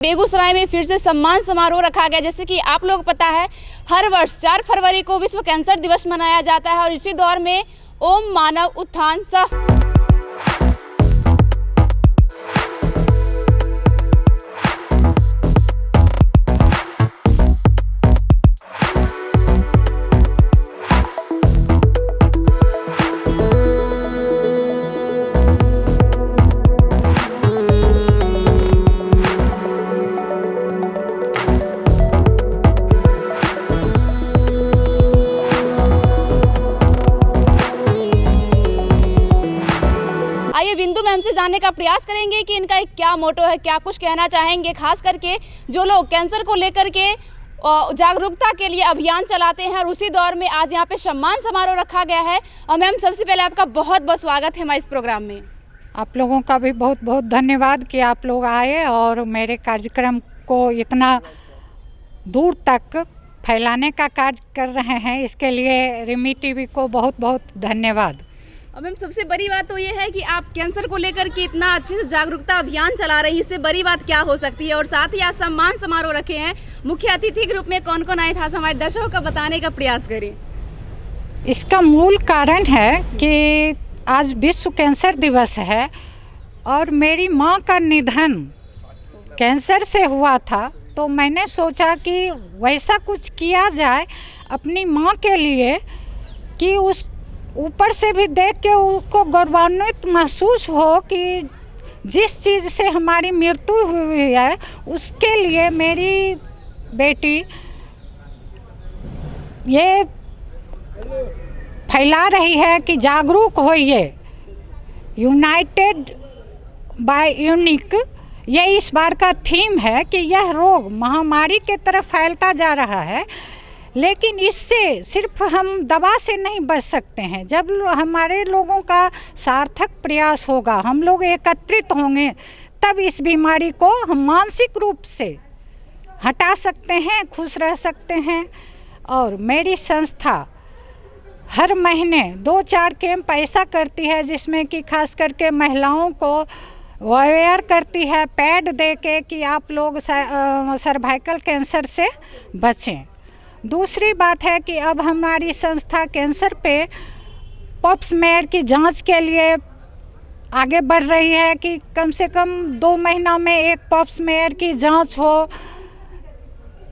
बेगूसराय में फिर से सम्मान समारोह रखा गया। जैसे कि आप लोग पता है, हर वर्ष 4 फरवरी को विश्व कैंसर दिवस मनाया जाता है और इसी दौर में ओम मानव उत्थान सह बिंदु मैम से जानने का प्रयास करेंगे कि इनका क्या मोटो है, क्या कुछ कहना चाहेंगे, खास करके जो लोग कैंसर को लेकर के जागरूकता के लिए अभियान चलाते हैं और उसी दौर में आज यहाँ पे सम्मान समारोह रखा गया है। और मैम, सबसे पहले आपका बहुत बहुत स्वागत है हमारे इस प्रोग्राम में। आप लोगों का भी बहुत बहुत धन्यवाद कि आप लोग आए और मेरे कार्यक्रम को इतना दूर तक फैलाने का कार्य कर रहे हैं, इसके लिए रिमी टीवी को बहुत बहुत धन्यवाद। और मैम, सबसे बड़ी बात तो ये है कि आप कैंसर को लेकर के इतना अच्छे से जागरूकता अभियान चला रही हैं, इससे बड़ी बात क्या हो सकती है। और साथ ही आज सम्मान समारोह रखे हैं, मुख्य अतिथि के रूप में कौन कौन आए था, हमारे दर्शकों का बताने का प्रयास करें। इसका मूल कारण है कि आज विश्व कैंसर दिवस है और मेरी माँ का निधन कैंसर से हुआ था, तो मैंने सोचा कि वैसा कुछ किया जाए अपनी माँ के लिए कि उस ऊपर से भी देख के उसको गौरवान्वित महसूस हो कि जिस चीज़ से हमारी मृत्यु हुई है उसके लिए मेरी बेटी ये फैला रही है कि जागरूक होइए। यूनाइटेड बाय यूनिक, ये इस बार का थीम है कि यह रोग महामारी के तरफ फैलता जा रहा है, लेकिन इससे सिर्फ हम दवा से नहीं बच सकते हैं। जब हमारे लोगों का सार्थक प्रयास होगा, हम लोग एकत्रित होंगे, तब इस बीमारी को हम मानसिक रूप से हटा सकते हैं, खुश रह सकते हैं। और मेरी संस्था हर महीने 2-4 कैंप ऐसा करती है जिसमें कि खास करके महिलाओं को अवेयर करती है, पैड दे के कि आप लोग सर्वाइकल कैंसर से बचें। दूसरी बात है कि अब हमारी संस्था कैंसर पे पॉप्समेयर की जांच के लिए आगे बढ़ रही है कि कम से कम 2 महीना में एक पॉप्समेयर की जांच हो।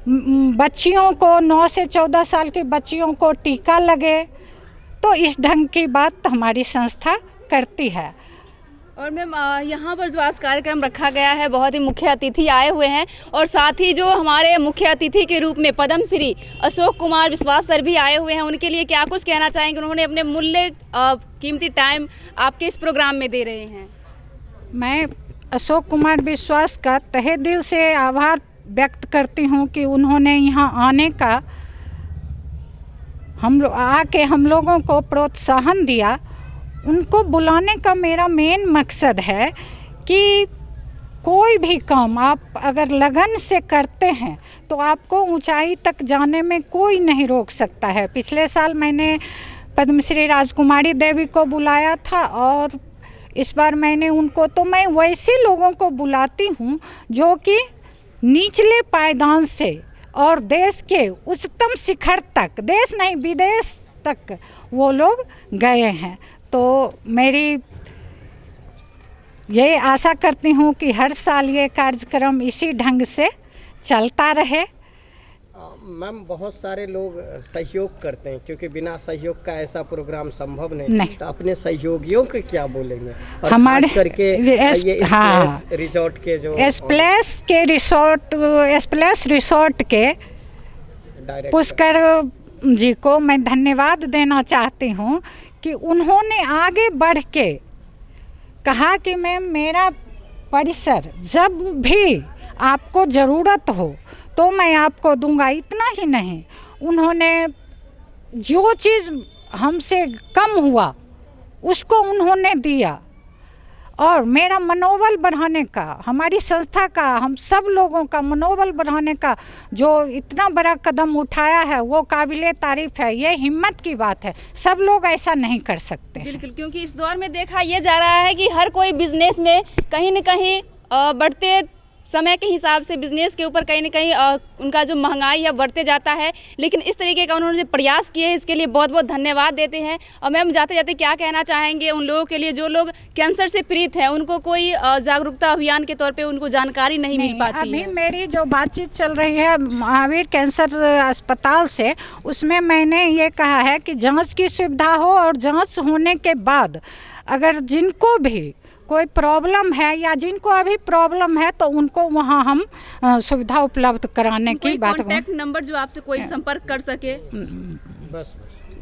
बच्चियों को 9 से 14 साल की बच्चियों को टीका लगे, तो इस ढंग की बात हमारी संस्था करती है। और मैम, यहाँ पर जो आज कार्यक्रम रखा गया है, बहुत ही मुख्य अतिथि आए हुए हैं और साथ ही जो हमारे मुख्य अतिथि के रूप में पद्म श्री अशोक कुमार विश्वास सर भी आए हुए हैं, उनके लिए क्या कुछ कहना चाहेंगे। उन्होंने अपने मूल्य कीमती टाइम आपके इस प्रोग्राम में दे रहे हैं। मैं अशोक कुमार विश्वास का तहे दिल से आभार व्यक्त करती हूँ कि उन्होंने यहाँ आने का हम लोगों को प्रोत्साहन दिया। उनको बुलाने का मेरा मेन मकसद है कि कोई भी काम आप अगर लगन से करते हैं तो आपको ऊंचाई तक जाने में कोई नहीं रोक सकता है। पिछले साल मैंने पद्मश्री राजकुमारी देवी को बुलाया था और इस बार मैंने उनको, तो मैं वैसे लोगों को बुलाती हूं जो कि निचले पायदान से और देश के उच्चतम शिखर तक, देश नहीं विदेश तक वो लोग गए हैं। तो मेरी ये आशा करती हूँ कि हर साल ये कार्यक्रम इसी ढंग से चलता रहे। मैम, बहुत सारे लोग सहयोग करते हैं क्योंकि बिना सहयोग का ऐसा प्रोग्राम संभव नहीं। तो अपने सहयोगियों के क्या बोलेंगे? और हमारे करके रिजॉर्ट के जो एस्प्लेस रिसोर्ट के पुष्कर जी को मैं धन्यवाद देना चाहती हूँ कि उन्होंने आगे बढ़ के कहा कि मैम, मेरा परिसर जब भी आपको ज़रूरत हो तो मैं आपको दूंगा। इतना ही नहीं, उन्होंने जो चीज़ हमसे कम हुआ उसको उन्होंने दिया और मेरा मनोबल बढ़ाने का, हमारी संस्था का, हम सब लोगों का मनोबल बढ़ाने का जो इतना बड़ा कदम उठाया है वो काबिले तारीफ़ है। ये हिम्मत की बात है, सब लोग ऐसा नहीं कर सकते। बिल्कुल, क्योंकि इस दौर में देखा ये जा रहा है कि हर कोई बिजनेस में कहीं न कहीं बढ़ते समय के हिसाब से बिजनेस के ऊपर कहीं ना कहीं उनका जो महंगाई है बढ़ते जाता है, लेकिन इस तरीके का उन्होंने जो प्रयास किए इसके लिए बहुत बहुत धन्यवाद देते हैं। और मैम जाते जाते क्या कहना चाहेंगे उन लोगों के लिए जो लोग कैंसर से पीड़ित हैं, उनको कोई जागरूकता अभियान के तौर पे उनको जानकारी नहीं मिल पाती अभी है? मेरी जो बातचीत चल रही है महावीर कैंसर अस्पताल से, उसमें मैंने ये कहा है कि जांच की सुविधा हो और जांच होने के बाद अगर जिनको भी कोई प्रॉब्लम है या जिनको अभी प्रॉब्लम है तो उनको वहाँ हम सुविधा उपलब्ध कराने की बात। कॉन्टैक्ट नंबर जो आपसे कोई संपर्क कर सके? बस